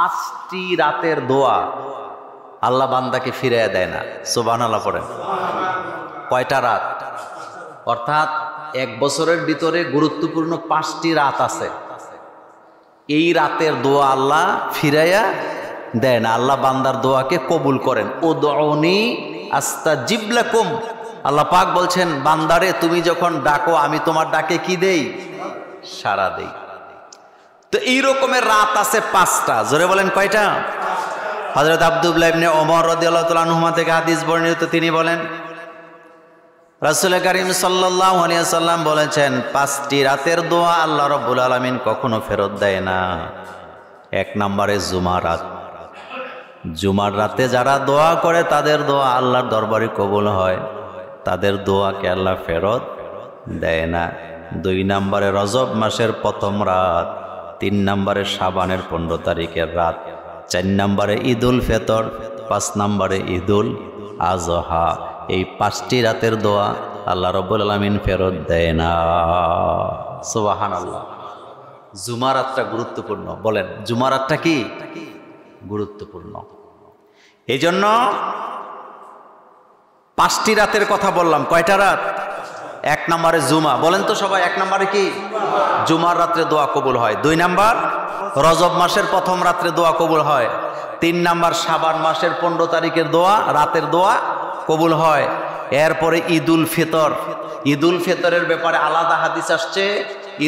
5টি রাতের দোয়া আল্লাহ বান্দাকে ফিরিয়ে দেয় না। সুবহানাল্লাহ পড়েন। কয়টা রাত? অর্থাৎ এক বছরের ভিতরে গুরুত্বপূর্ণ 5টি রাত আছে। এই রাতের দোয়া আল্লাহ ফিরাইয়া দেয় না। আল্লাহ বান্দার দোয়াকে কবুল করেন। উদউনি আস্তাজিব লাকুম। আল্লাহ পাক বলছেন, বান্দারে তুমি যখন ডাকো আমি তোমার ডাকে কি দেই? সাড়া দেই। তো এই রকমের রাত আছে 5টা। জোরে বলেন কয়টা? হযরত আব্দুল্লাহ ইবনে ওমর রাদিয়াল্লাহু তাআলা আনহুমা থেকে হাদিস বর্ণিত, তিনি বলেন রাসূল কারীম সাল্লাল্লাহু আলাইহি ওয়াসাল্লাম বলেছেন, 5টি রাতের দোয়া আল্লাহ রাব্বুল আলামিন কখনো ফেরত দেয় না। 1 নম্বরে জুমার রাত। জুমার রাতে যারা দোয়া করে তাদের দোয়া আল্লাহর দরবারে কবুল হয়, তাদের দোয়াকে আল্লাহ ফেরত দেয় না। 2 নম্বরে রজব মাসের প্রথম রাত। 3 নম্বরে শাবানের 15 তারিখের রাত। 4 নম্বরে ঈদুল ফিতর। 5 নম্বরে ঈদুল আযহা। এই 5টি রাতের দোয়া আল্লাহ রাব্বুল আলামিন ফেরত দেয় না। সুবহানাল্লাহ। জুমার রাতটা গুরুত্বপূর্ণ। বলেন জুমার রাতটা কি গুরুত্বপূর্ণ? এই জন্য 5টি রাতের কথা বললাম। কয়টা রাত? 1 নম্বরে জুমা। বলেন তো সবাই 1 নম্বরে কি? জুমার রাত্রে দোয়া কবুল হয়। 2 নম্বর রজব মাসের প্রথম রাত্রে দোয়া কবুল হয়। 3 নম্বর শাবান মাসের 15 তারিখের দোয়া, রাতের দোয়া কবুল হয়। এরপরে ঈদুল ফিতর। ঈদুল ফিতরের ব্যাপারে আলাদা হাদিস আসছে।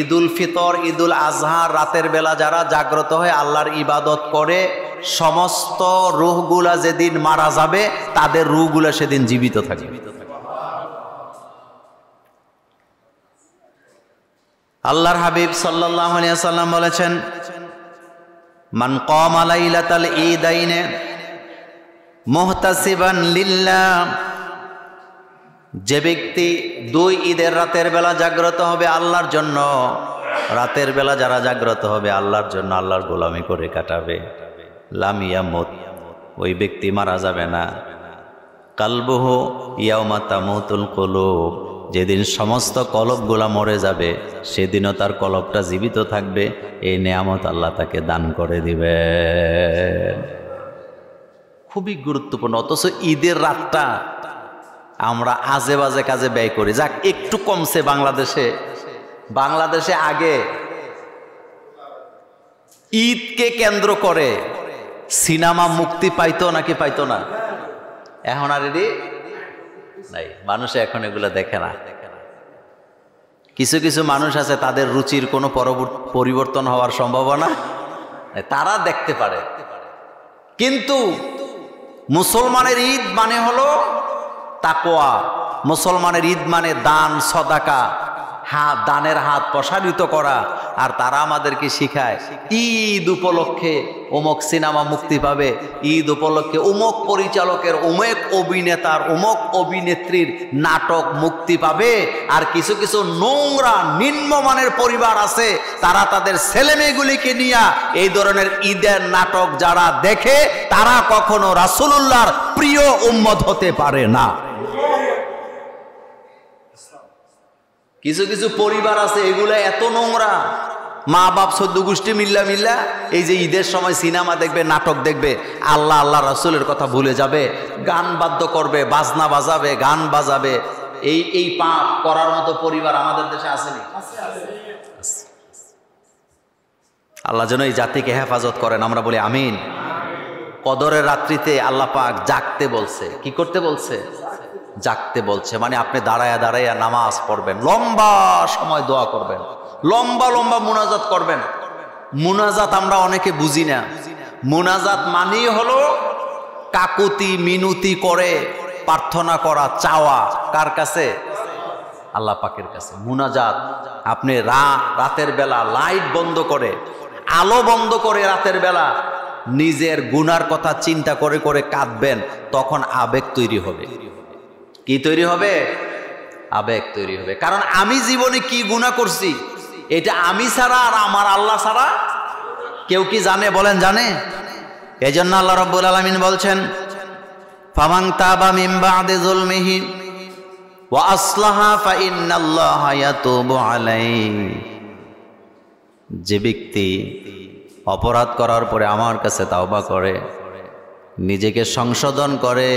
ঈদুল ফিতর, ঈদুল আজহার রাতের বেলা যারা জাগ্রত হয়ে আল্লাহর ইবাদত করে, সমস্ত রূহগুলা যেদিন মারা যাবে তাদের রূহগুলা সেদিন জীবিত থাকবে। আল্লাহর হাবিব সাল্লাল্লাহু আলাইহি ওয়াসাল্লাম বলেছেন, মান কামা লাইলাতাল ঈদাইনে মুহতাসিবান লিল্লাহ, যে ব্যক্তি 2 ঈদের রাতের বেলা জাগ্রত হবে আল্লাহর জন্য, রাতের বেলা যারা জাগ্রত হবে আল্লাহর জন্য, আল্লাহর গোলামি করে কাটাবে, লাম ইয়ামুত, ওই ব্যক্তি মারা যাবে না। কালবুহু ইয়াউমা তামুতুল কুলুব, যেদিন সমস্ত কলবগুলা মরে যাবে সেদিনও তার কলবটা জীবিত থাকবে। এই নেয়ামত আল্লাহ তাকে দান করে দিবেন। খুবই গুরুত্বপূর্ণ। অথচ ঈদের রাতটা আমরা আজে বাজে কাজে ব্যয় করি। যাক, একটু কমছে বাংলাদেশে। বাংলাদেশে আগে ঈদকে কেন্দ্র করে সিনেমা মুক্তি পাইতো নাকি পাইতো না? এখন আর এটি নাই। মানুষ এখন এগুলো দেখে না। কিছু কিছু মানুষ আছে তাদের রুচির কোনো পরিবর্তন হওয়ার সম্ভাবনা, তারা দেখতে পারে। কিন্তু মুসলমানের ঈদ মানে হলো তাকওয়া। মুসলমানের ঈদ মানে দান, সদাকা, দানের হাত প্রসারিত করা। আর তারা আমাদেরকে শিখায় ঈদ উপলক্ষে অমুক সিনেমা মুক্তি পাবে, ঈদ উপলক্ষে অমুক পরিচালকের, অমুক অভিনেতার, অমুক অভিনেত্রীর নাটক মুক্তি পাবে। আর কিছু কিছু নোংরা নিম্নমানের পরিবার আছে, তারা তাদের ছেলে মেয়েগুলিকে নিয়ে এই ধরনের ঈদের নাটক যারা দেখে তারা কখনো রাসূলুল্লাহর প্রিয় উম্মত হতে পারে না। কিছু কিছু পরিবার আছে এগুলো এত নোংরা, মা বাপ 14 গোষ্ঠী মিল্লা এই যে ঈদের সময় সিনেমা দেখবে, নাটক দেখবে, আল্লাহ আল্লাহ রাসূলের কথা ভুলে যাবে, গান বাদ্য করবে, বাজনা বাজাবে, গান বাজাবে। এই পাপ করার মতো পরিবার আমাদের দেশে আসেনি? আল্লাহ যেন এই জাতিকে হেফাজত করেন। আমরা বলি আমিন। কদরের রাত্রিতে আল্লাহ পাক জাগতে বলছে। কি করতে বলছে? জাগতে বলছে। মানে আপনি দাঁড়ায়া দাঁড়ায়া নামাজ পড়বেন, লম্বা সময় দোয়া করবেন, লম্বা লম্বা মুনাজাত করবেন। মুনাজাত আমরা অনেকে বুঝি না। মুনাজাত মানেই হলো কাকুতি মিনতি করে প্রার্থনা করা, চাওয়া। কার কাছে? আল্লাহ পাকের কাছে। মুনাজাত আপনি রাতের বেলা লাইট বন্ধ করে, আলো বন্ধ করে রাতের বেলা নিজের গুনার কথা চিন্তা করে করে কাঁদবেন, তখন আবেগ তৈরি হবে। কি তৈরি হবে? আবেগ তৈরি হবে। কারণ আমি জীবনে কি গুনাহ করছি এটা আমি ছাড়া আর আমার আল্লাহ ছাড়া কেউ কি জানে? বলেন জানে? এজন্য আল্লাহ রাব্বুল আলামিন বলছেন, ফামান তাবা মিন বা'দি যুলমিহি ওয়া আসলাহা ফা ইন্নাল্লাহা ইয়াতুবু আলাইহি, যে ব্যক্তি অপরাধ করার পরে আমার কাছে তাওবা করে, নিজেকে সংশোধন করে,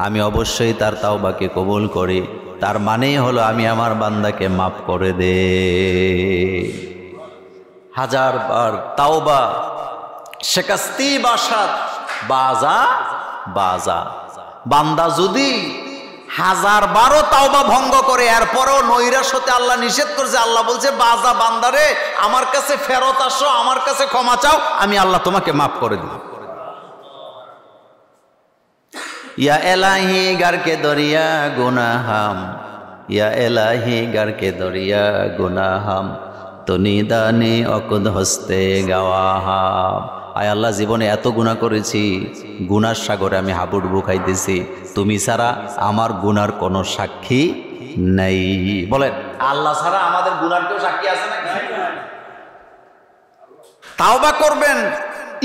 আমি অবশ্যই তার তাওবাকে কবুল করি। তার মানেই হলো আমি আমার বান্দাকে মাফ করে দে। 1000 বার তাওবা শেকাস্তি বাসাত বাজা বাজা। বান্দা যদি 1000 বারও তাওবা ভঙ্গ করে, এরপরেও নৈরাশ হতে আল্লাহ নিষেধ করছে। আল্লাহ বলছে বাজা বান্দারে আমার কাছে ফেরত আসো, আমার কাছে ক্ষমা চাও, আমি আল্লাহ তোমাকে মাফ করে দিব। ইয়া এলাহি গারকে দরিয়া গুনাহাম, ইয়া এলাহি গারকে দরিয়া গুনাহাম, তো নিদানে অকুদ হস্তে গাওয়াহাম। আয় আল্লাহ, জীবনে এত গুনাহ করেছি, গুনার সাগরে আমি হাবুডুবু খাইতেছি, তুমি ছাড়া আমার গুনার কোনো সাক্ষী নাই। বলেন, আল্লাহ ছাড়া আমাদের গুনার কেউ সাক্ষী আছে নাকি? তাওবা করবেন,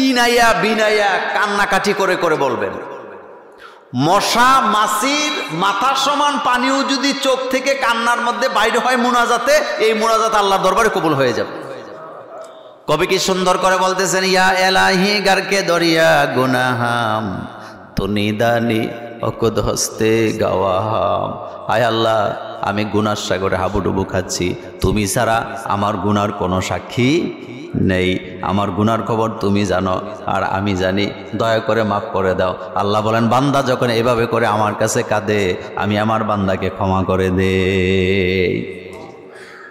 ইনাইয়া বিনাইয়া কান্নাকাটি করে করে বলবেন। মশা মাছির মাথা সমান পানিও যদি চোখ থেকে কান্নার মধ্যে বাইরে হয় মুনাজাতে, এই মুনাজাত আল্লাহর দরবারে কবুল হয়ে যাবে। কবি কি সুন্দর করে বলতেছেন, ইয়া এলাহি গারকে দরিয়া গুনাহাম, তো নিদানি অকুদ হস্তে গাওয়াহাম। আয় আল্লাহ, আমি গুনার সাগরে হাবুডুবু খাচ্ছি, তুমি ছাড়া আমার গুনার কোনো সাক্ষী নেই, আমার গুনার খবর তুমি জানো আর আমি জানি, দয়া করে মাফ করে দাও। আল্লাহ বলেন, বান্দা যখন এভাবে করে আমার কাছে কাঁদে, আমি আমার বান্দাকে ক্ষমা করে দেই।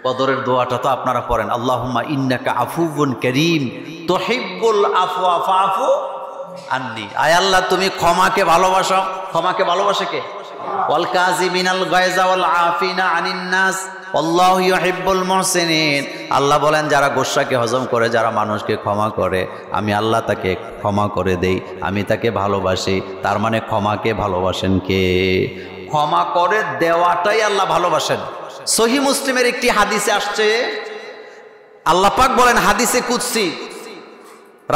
কদরের দোয়াটা তো আপনারা পড়েন, আল্লাহুম্মা ইন্নাকা আফুউন কারীম তুহিব্বুল আফওয়া ফাফু আন্নি। আয় আল্লাহ, তুমি ক্ষমাকে ভালোবাসো। ক্ষমাকে ভালোবাসে কে? ওয়াল কাযিমিনাল গায়জা ওয়াল আফিনা আনিন নাস আল্লাহু ইউহিব্বুল মুহসিনিন। আল্লাহ বলেন, যারা গোসাকে হজম করে, যারা মানুষকে ক্ষমা করে, আমি আল্লাহ তাকে ক্ষমা করে দেই, আমি তাকে ভালোবাসি। তার মানে ক্ষমাকে ভালোবাসেন কে? ক্ষমা করে দেওয়াটাই আল্লাহ ভালোবাসেন। সহিহ মুসলিমের একটি হাদিসে আসছে, আল্লাহ পাক বলেন হাদিসে কুদসি,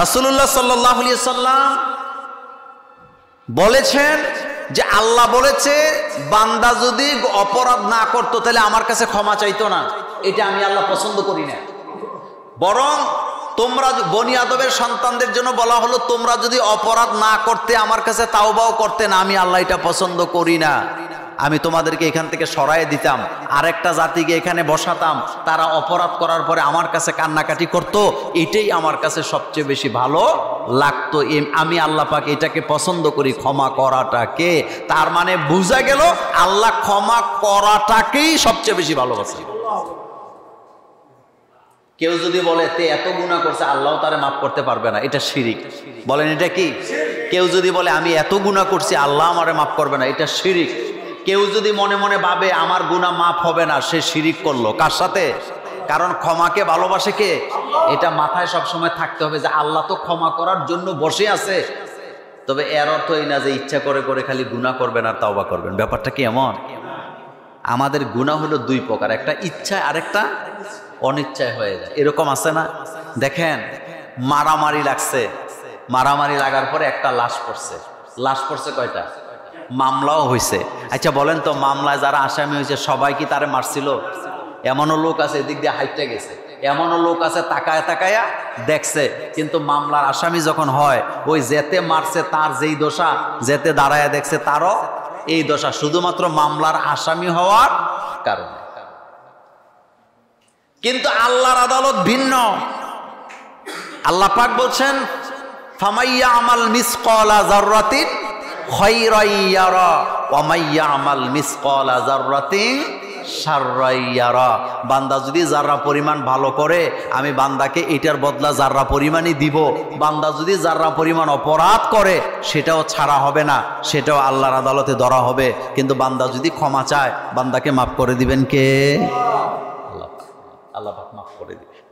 রাসূলুল্লাহ সাল্লাল্লাহু আলাইহি সাল্লাম বলেছেন যে আল্লাহ বলেছে, বান্দা যদি অপরাধ না করতো তাহলে আমার কাছে ক্ষমা চাইতো না। এটা আমি আল্লাহ পছন্দ করি না। বরং তোমরা বনি আদমের সন্তানদের জন্য বলা হলো, তোমরা যদি অপরাধ না করতে, আমার কাছে তাওবাও করতে না, আমি আল্লাহ এটা পছন্দ করি না। আমি তোমাদেরকে এখান থেকে সরাই দিতাম, আরেকটা জাতিকে এখানে বসাতাম, তারা অপরাধ করার পরে আমার কাছে কান্নাকাটি করত, এটাই আমার কাছে সবচেয়ে বেশি ভালো লাগতো। আমি আল্লাহ পাক এটাকে পছন্দ করি, ক্ষমা করাটাকে। তার মানে বোঝা গেল আল্লাহ ক্ষমা করাটাকেই সবচেয়ে বেশি ভালোবাসে। কেউ যদি বলে তে এত গুনাহ করছে, আল্লাহ তারে মাফ করতে পারবে না, এটা শিরিক। বলেন, এটা কি? কেউ যদি বলে আমি এত গুনাহ করছি, আল্লাহ আমারে মাফ করবে না, এটা শিরিক। কেউ যদি মনে মনে ভাবে আমার গুনাহ মাফ হবে না, সে শিরিক করলো। কার সাথে? কারণ ক্ষমাকে ভালোবাসে কে? এটা মাথায় সবসময় থাকতে হবে যে আল্লাহ তো ক্ষমা করার জন্য বসে আছে। তবে এর অর্থ এই না যে ইচ্ছা করে করে খালি গুনাহ করবেন আর তাওবা করবেন। ব্যাপারটা কি এমন? আমাদের গুনাহ হলো দুই প্রকার, একটা ইচ্ছায় আরেকটা অনিচ্ছায় হয়ে যায়। এরকম আছে না? দেখেন, মারামারি লাগছে, মারামারি লাগার পরে একটা লাশ পড়ছে। লাশ পড়ছে কয়টা? মামলাও হয়েছে। আচ্ছা বলেন তো, মামলায় যারা আসামি হয়েছে সবাই কি তারে মারছিল? এমনও লোক আছে এদিক দিয়ে হাইটে গেছে, এমনও লোক আছে তাকায় তাকায়া দেখছে। কিন্তু মামলার আসামি যখন হয়, ওই যেতে মারছে তার যেই দোষা, যেতে দাঁড়ায় দেখছে তারও এই দোষা, শুধুমাত্র মামলার আসামি হওয়ার কারণে। কিন্তু আল্লাহর আদালত ভিন্ন। আল্লাহ পাক বলছেন, ফামাইয়া আমাল মিসকালা যাররাতিন খায়রান ইয়ারা ওয়া মাইয়া আমাল মিসকালা যাররাতিন শাররান ইয়ারা। বান্দা যদি যাররা পরিমাণ ভালো করে, আমি বান্দাকে এটার বদলা যাররা পরিমাণই দিব। বান্দা যদি যাররা পরিমাণ অপরাধ করে, সেটাও ছাড়া হবে না, সেটাও আল্লাহর আদালতে ধরা হবে। কিন্তু বান্দা যদি ক্ষমা চায়, বান্দাকে মাফ করে দিবেন কে? আল্লাহ পাক মাফ করে দিবেন।